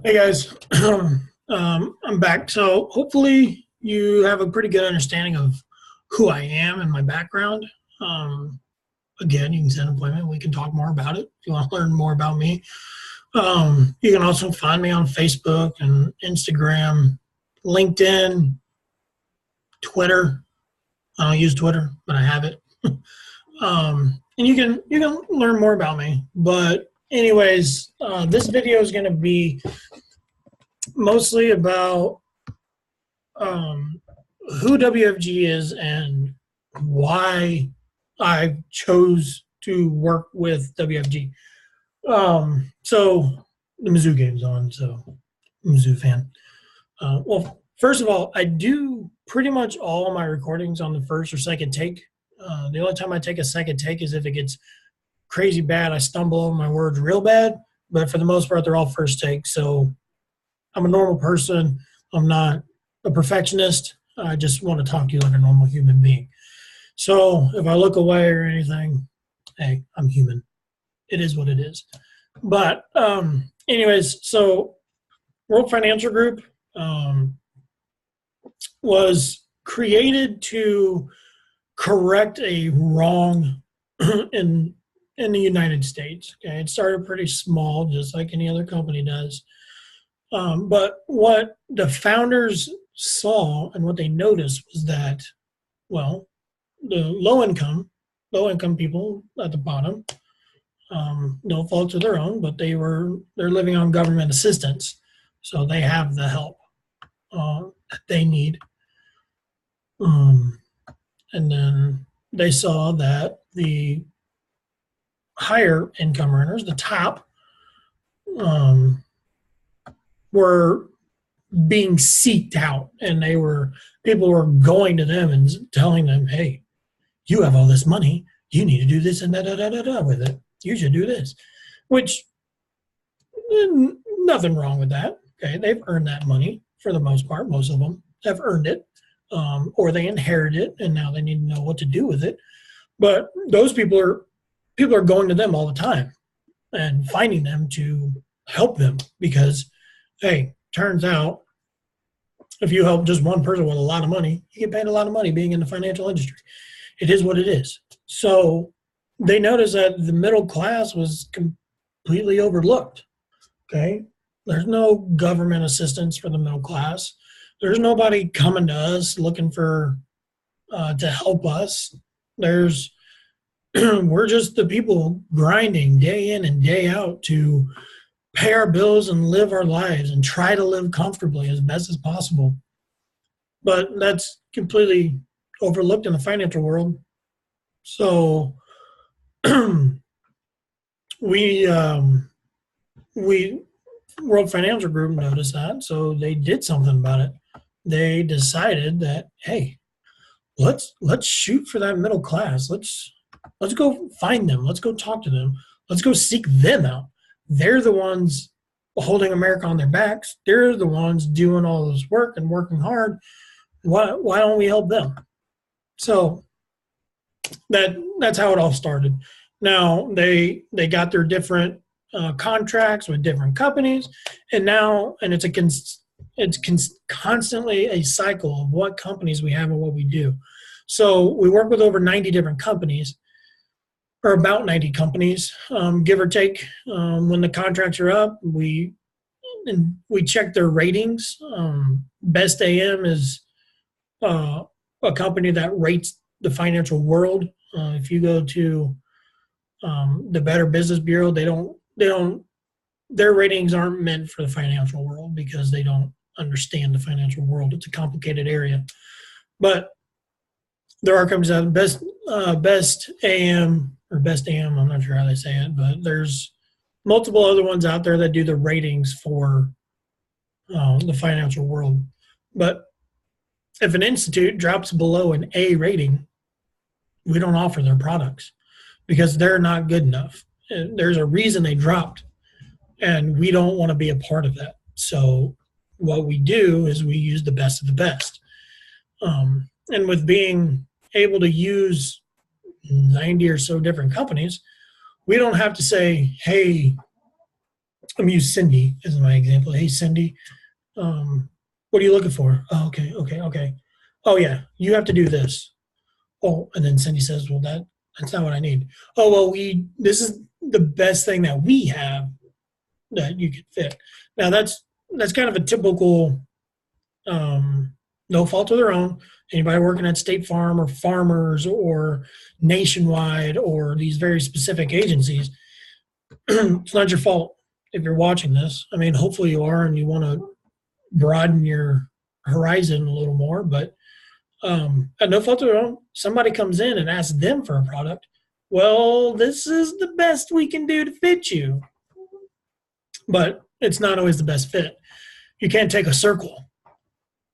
Hey guys, I'm back. So hopefully you have a pretty good understanding of who I am and my background. Um, Again, you can set an appointment. We can talk more about it if you want to learn more about me. You can also find me on Facebook and Instagram, LinkedIn, Twitter. I don't use Twitter, but I have it. And you can learn more about me. But anyways, this video is going to be mostly about um, who WFG is and why I chose to work with WFG. So the Mizzou game's on, so I'm a Mizzou fan. Well, first of all, I do pretty much all my recordings on the first or second take. The only time I take a second take is if it gets crazy bad. I stumble over my words real bad, but for the most part, they're all first take. So I'm a normal person. I'm not a perfectionist. I just want to talk to you like a normal human being. So if I look away or anything, hey, I'm human. It is what it is. But anyways, so World Financial Group was created to correct a wrong in the United States. Okay, it started pretty small, just like any other company does. But what the founders saw and what they noticed was that, well, the low income people at the bottom, no fault of their own, but they're living on government assistance, so they have the help that they need. And then they saw that the higher income earners, the top, were being seeked out, and people were going to them and telling them, hey, you have all this money, you need to do this and da da da da da with it, you should do this, which nothing wrong with that. Okay, they've earned that money for the most part. Most of them have earned it, or they inherit it and now they need to know what to do with it. But those people are going to them all the time and finding them to help them because, hey, turns out if you help just one person with a lot of money, you get paid a lot of money being in the financial industry. It is what it is. So they noticed that the middle class was completely overlooked. Okay, there's no government assistance for the middle class. There's nobody coming to us looking for to help us. We're just the people grinding day in and day out to pay our bills and live our lives and try to live comfortably as best as possible. But that's completely overlooked in the financial world. So we World Financial Group noticed that, so they did something about it. They decided that, hey, let's shoot for that middle class. Let's go find them. Let's go talk to them. Let's go seek them out. They're the ones holding America on their backs. They're the ones doing all this work and working hard. Why don't we help them? So that's how it all started. Now they got their different contracts with different companies, and it's constantly a cycle of what companies we have and what we do. So we work with over 90 different companies, or about 90 companies, give or take. When the contracts are up, we check their ratings. Best AM is a company that rates the financial world. If you go to the Better Business Bureau, their ratings aren't meant for the financial world because they don't understand the financial world. It's a complicated area. But there are companies that have best AM or best AM, I'm not sure how they say it, but there's multiple other ones out there that do the ratings for the financial world. But if an institute drops below an A rating, we don't offer their products because they're not good enough. There's a reason they dropped, and we don't want to be a part of that. So what we do is we use the best of the best. And with being able to use 90 or so different companies, we don't have to say, hey, I'm gonna use Cindy as my example. Hey, Cindy, what are you looking for? Oh, okay. Oh yeah, you have to do this. Oh, and then Cindy says, well, that's not what I need. Oh well, this is the best thing that we have that you could fit. Now that's kind of a typical, no fault of their own. Anybody working at State Farm or Farmers or Nationwide or these very specific agencies, it's not your fault if you're watching this. I mean, hopefully you are and you want to broaden your horizon a little more, but at no fault of their own, somebody comes in and asks them for a product. Well, this is the best we can do to fit you, but it's not always the best fit. You can't take a circle,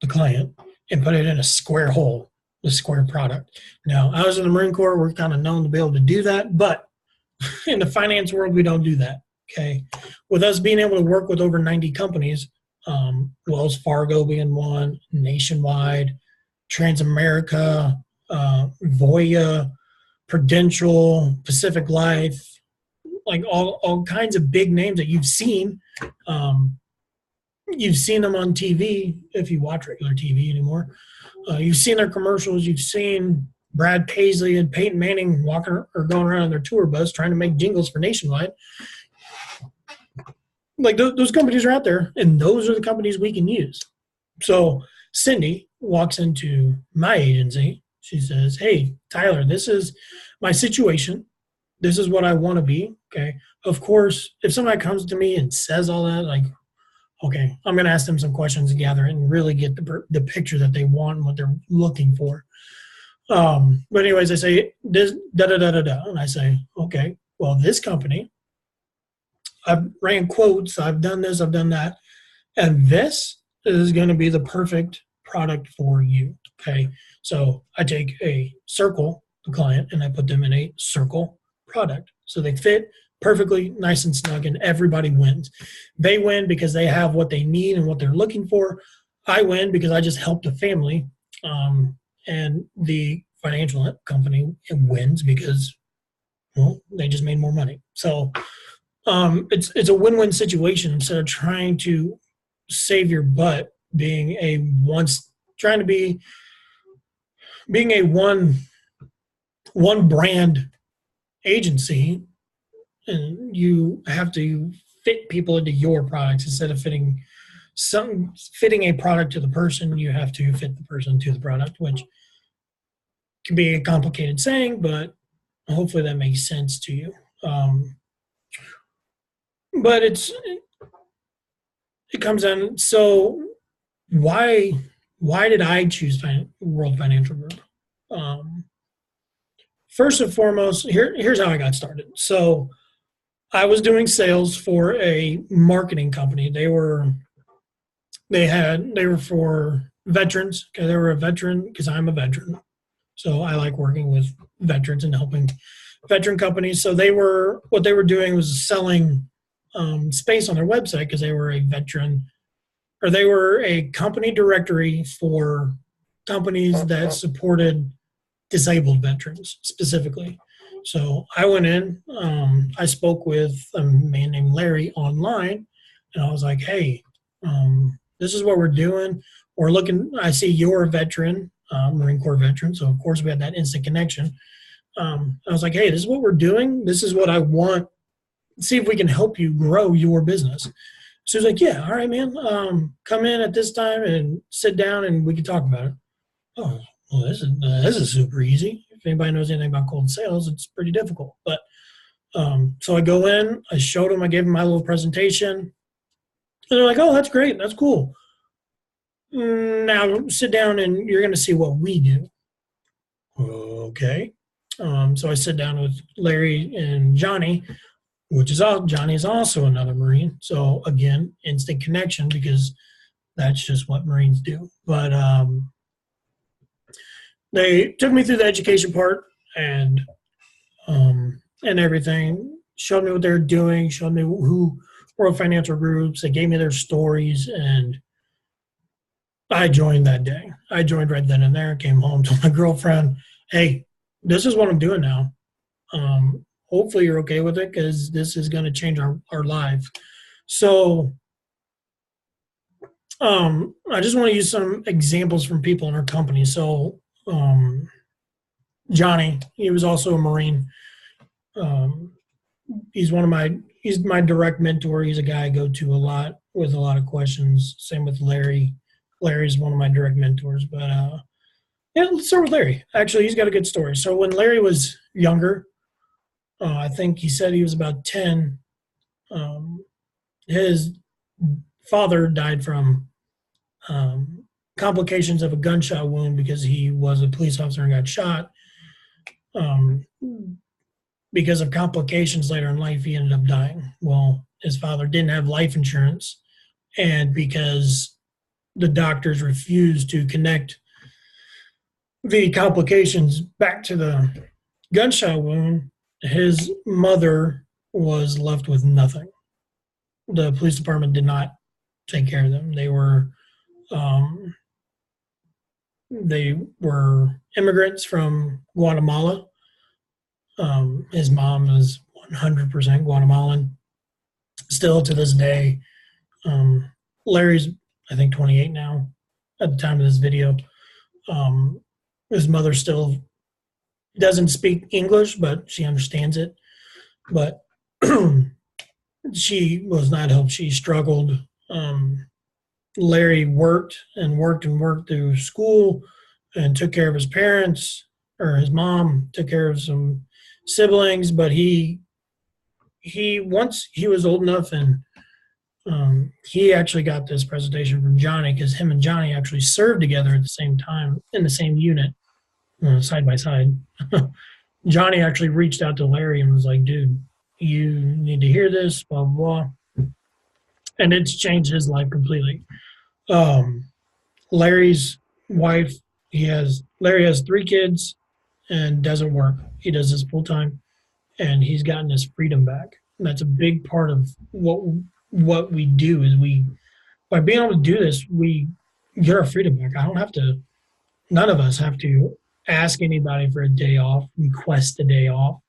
the client, and put it in a square hole, the square product. Now, I was in the Marine Corps. We're kind of known to be able to do that, but in the finance world, we don't do that. Okay. With us being able to work with over 90 companies, Wells Fargo being one, Nationwide, Transamerica, Voya, Prudential, Pacific Life, like all kinds of big names that you've seen. You've seen them on TV if you watch regular TV anymore. You've seen their commercials. You've seen Brad Paisley and Peyton Manning walking or going around on their tour bus trying to make jingles for Nationwide. Like those companies are out there, and those are the companies we can use. So Cindy walks into my agency. She says, hey, Tyler, this is my situation. This is what I want to be. Okay. Of course, if somebody comes to me and says all that, like, okay, I'm going to ask them some questions and gather and really get the picture that they want and what they're looking for. But anyways, I say this, da-da-da-da-da. And I say, okay, well, this company, I've ran quotes, I've done this, I've done that, and this is going to be the perfect product for you. Okay. So I take a circle, the client, and I put them in a circle product. So they fit perfectly, nice and snug, and everybody wins. They win because they have what they need and what they're looking for. I win because I just helped a family, and the financial company wins because, well, they just made more money. So it's a win-win situation instead of trying to save your butt being a one brand agency, and you have to fit people into your products instead of fitting a product to the person. You have to fit the person to the product, which can be a complicated saying, but hopefully that makes sense to you. But it comes down. So why did I choose World Financial Group? First and foremost, here's how I got started. So I was doing sales for a marketing company. They were for veterans. Okay, they were a veteran because I'm a veteran. So I like working with veterans and helping veteran companies. So what they were doing was selling space on their website because they were a veteran, or they were a company directory for companies that supported disabled veterans specifically. So I went in, I spoke with a man named Larry online, and I was like, hey, this is what we're doing. We're looking, I see you're a veteran, Marine Corps veteran. So of course we had that instant connection. I was like, hey, this is what we're doing. This is what I want. See if we can help you grow your business. So he's like, yeah, all right, man. Come in at this time and sit down and we can talk about it. Oh, well, this is super easy. If anybody knows anything about cold sales, it's pretty difficult. But so I go in, I showed them, I gave them my little presentation, and they're like, oh, that's great, that's cool. Now sit down and you're going to see what we do. Okay. So I sit down with Larry and Johnny, Johnny is also another Marine. So again, instant connection because that's just what Marines do. But they took me through the education part and everything, showed me what they're doing, showed me who World Financial Groups. They gave me their stories, and I joined that day. I joined right then and there, came home, told my girlfriend, hey, this is what I'm doing now. Hopefully you're okay with it because this is going to change our life. So I just want to use some examples from people in our company. So Johnny, he was also a Marine. Um, he's my direct mentor. He's a guy I go to a lot with a lot of questions. Same with Larry. Larry's one of my direct mentors. But yeah, let's start with Larry. Actually, he's got a good story. So when Larry was younger, I think he said he was about 10. Um, his father died from um, complications of a gunshot wound because he was a police officer and got shot. Um, because of complications later in life, he ended up dying. Well, his father didn't have life insurance, and because the doctors refused to connect the complications back to the gunshot wound, his mother was left with nothing. The police department did not take care of them. Um, they were immigrants from Guatemala. His mom is 100% Guatemalan. Still to this day, Larry's, I think, 28 now at the time of this video. His mother still doesn't speak English, but she understands it. But she was not helped. She struggled. Larry worked and worked and worked through school and took care of his parents, or his mom took care of some siblings, but he once he was old enough, and he actually got this presentation from Johnny because him and Johnny actually served together at the same time in the same unit, side by side. Johnny actually reached out to Larry and was like, dude, you need to hear this, blah, blah, blah. And it's changed his life completely. Larry's wife, Larry has 3 kids and doesn't work. He does this full time, and he's gotten his freedom back. And that's a big part of what we do is by being able to do this, we get our freedom back. None of us have to ask anybody for a day off, request a day off.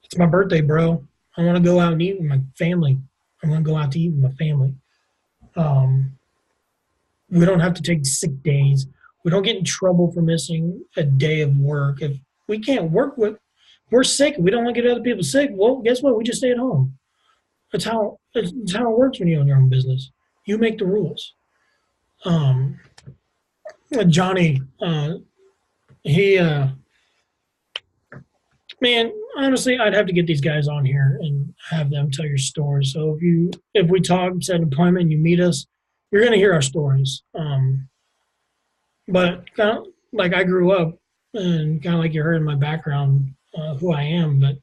It's my birthday, bro. I want to go out and eat with my family. I want to go out to eat with my family. We don't have to take sick days. We don't get in trouble for missing a day of work. If we can't work we're sick, we don't want to get other people sick, well, guess what? We just stay at home. It's how it works when you own your own business. You make the rules. Johnny, he, man, honestly, I'd have to get these guys on here and have them tell your stories. So if we talk, set an appointment, and you meet us, you're going to hear our stories. But kind of like I grew up, and kind of like you heard in my background, who I am, but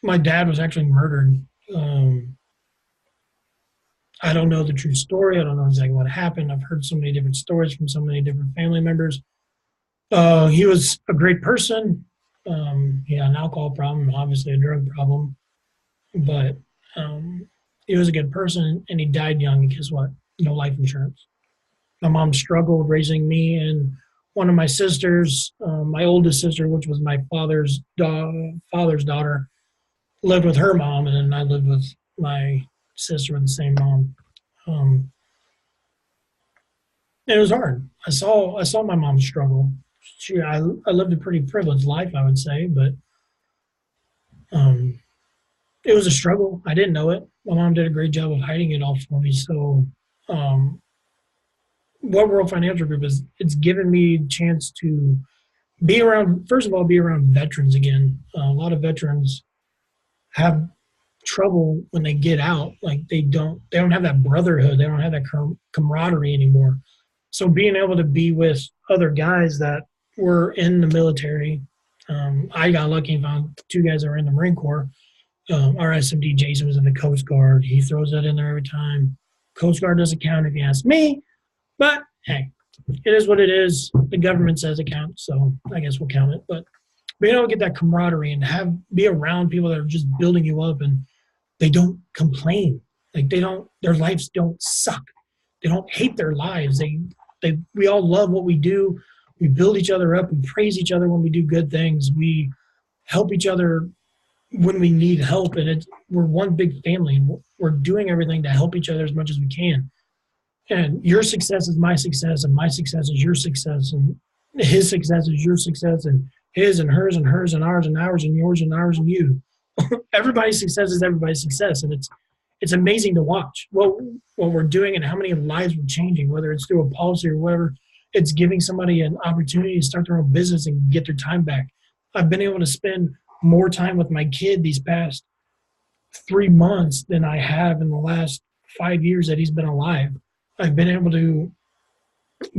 my dad was actually murdered. I don't know the true story. I don't know exactly what happened. I've heard so many different stories from so many different family members. He was a great person. He had an alcohol problem, obviously a drug problem, but he was a good person, and he died young. And guess what? No life insurance. My mom struggled raising me and one of my sisters, my oldest sister, which was my father's daughter, lived with her mom, and then I lived with my sister with the same mom. It was hard. I saw my mom struggle. I lived a pretty privileged life, I would say, but it was a struggle. I didn't know it. My mom did a great job of hiding it all for me. So, what World Financial Group is, it's given me a chance to be around, first of all, be around veterans again. A lot of veterans have trouble when they get out. Like they don't have that brotherhood. They don't have that camaraderie anymore. So being able to be with other guys that were in the military, I got lucky and found 2 guys that were in the Marine Corps. Our SMD Jason was in the Coast Guard. He throws that in there every time. Coast Guard doesn't count if you ask me, but hey, it is what it is. The government says it counts, so I guess we'll count it. But being able to get that camaraderie and be around people that are just building you up, and they don't complain. Like their lives don't suck. They don't hate their lives. We all love what we do. We build each other up. We praise each other when we do good things. We help each other when we need help, and we're one big family, and we're doing everything to help each other as much as we can. And your success is my success, and my success is your success, and his success is your success, and his and hers and hers and ours and ours and yours and ours and you. Everybody's success is everybody's success, and it's amazing to watch what we're doing and how many lives we're changing, whether it's through a policy or whatever. It's giving somebody an opportunity to start their own business and get their time back. I've been able to spend more time with my kid these past 3 months than I have in the last 5 years that he's been alive. I've been able to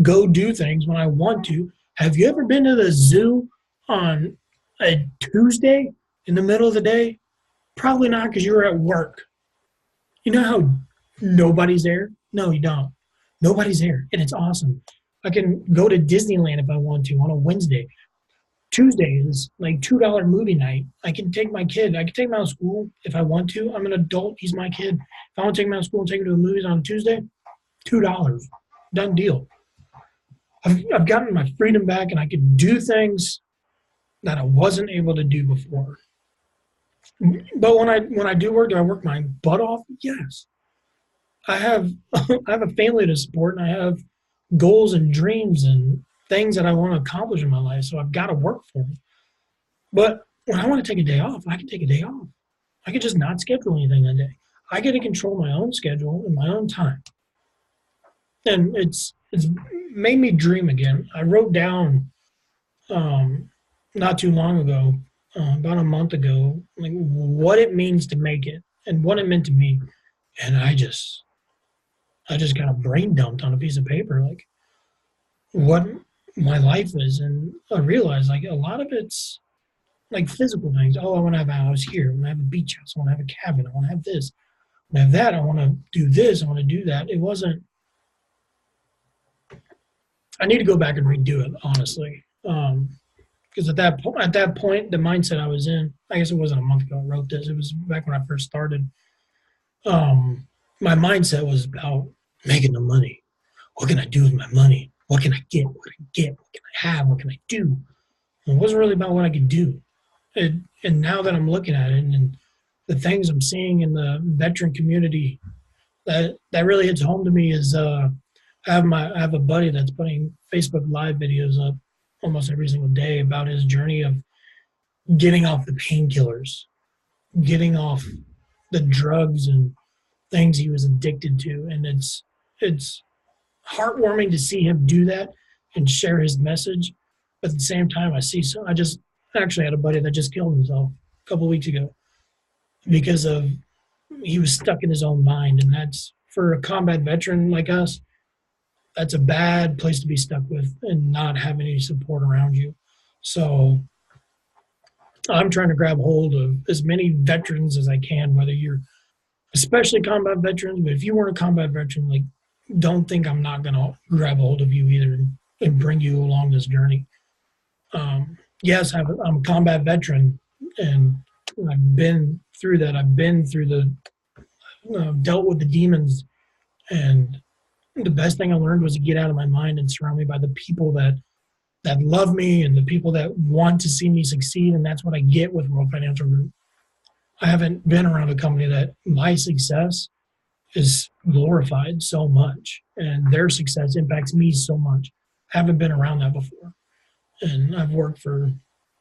go do things when I want to. Have you ever been to the zoo on a Tuesday in the middle of the day? Probably not, because you were at work. You know how nobody's there? No, you don't. Nobody's there, and it's awesome. I can go to Disneyland if I want to on a Wednesday. Tuesday is like $2 movie night. I can take my kid. I can take him out of school if I want to. I'm an adult. He's my kid. If I want to take him out of school and take him to the movies on Tuesday, $2. Done deal. I've gotten my freedom back, and I can do things that I wasn't able to do before. But when I do I work my butt off? Yes. I have I have a family to support, and I have goals and dreams and things that I want to accomplish in my life. So I've got to work for them. But when I want to take a day off, I can take a day off. I can just not schedule anything that day. I get to control my own schedule and my own time. And it's made me dream again. I wrote down not too long ago, about a month ago, like what it means to make it and what it meant to me. And I just kind of brain dumped on a piece of paper, like what my life is. And I realized like a lot of it's like physical things. Oh, I want to have a house here. I want to have a beach house. I want to have a cabin. I want to have this. I want to have that. I want to do this. I want to do that. It wasn't, I need to go back and redo it, honestly. Because at that point, the mindset I was in, I guess it wasn't a month ago I wrote this. It was back when I first started. My mindset was about making the money. What can I do with my money? What can I get? What can I get? What can I have? What can I do? It wasn't really about what I could do. And now that I'm looking at it and the things I'm seeing in the veteran community, that really hits home to me is I have a buddy that's putting Facebook Live videos up almost every single day about his journey of getting off the painkillers, getting off the drugs and things he was addicted to. And it's heartwarming to see him do that and share his message. But at the same time, I just actually had a buddy that just killed himself a couple of weeks ago because he was stuck in his own mind. And that's, for a combat veteran like us, that's a bad place to be stuck with and not have any support around you. So I'm trying to grab hold of as many veterans as I can, whether you're especially combat veterans, but if you weren't a combat veteran, like, don't think I'm not going to grab hold of you either and bring you along this journey. Yes, I'm a combat veteran, and I've been through that. I've been through dealt with the demons, and the best thing I learned was to get out of my mind and surround me by the people that love me and the people that want to see me succeed, and that's what I get with World Financial Group. I haven't been around a company that my success is glorified so much and their success impacts me so much. I haven't been around that before. And I've worked for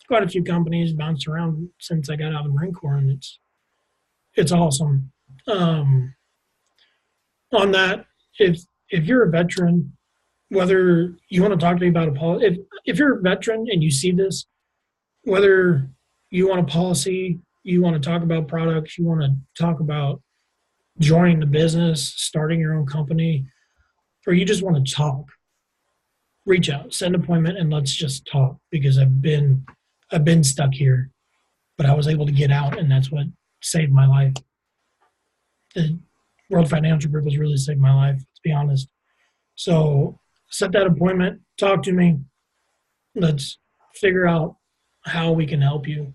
quite a few companies, bounced around since I got out of the Marine Corps, and it's awesome. On that, if you're a veteran, whether you want to talk to me about a policy, if you're a veteran and you see this, whether you want a policy, you want to talk about products, you want to talk about joining the business, starting your own company, or you just want to talk, reach out, send an appointment, and let's just talk, because I've been stuck here, but I was able to get out, and that's what saved my life. The World Financial Group has really saved my life, to be honest. So set that appointment, talk to me. Let's figure out how we can help you.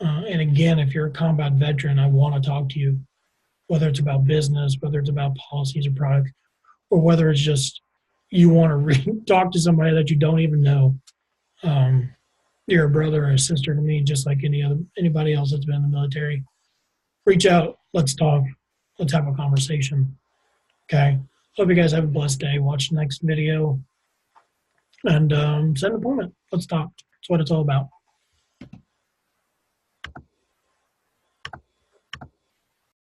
And again, if you're a combat veteran, I want to talk to you, whether it's about business, whether it's about policies or products, or whether it's just you want to talk to somebody that you don't even know. you're a brother or a sister to me, just like anybody else that's been in the military. Reach out. Let's talk. Let's have a conversation. Okay. Hope you guys have a blessed day. Watch the next video and set an appointment. Let's talk. That's what it's all about.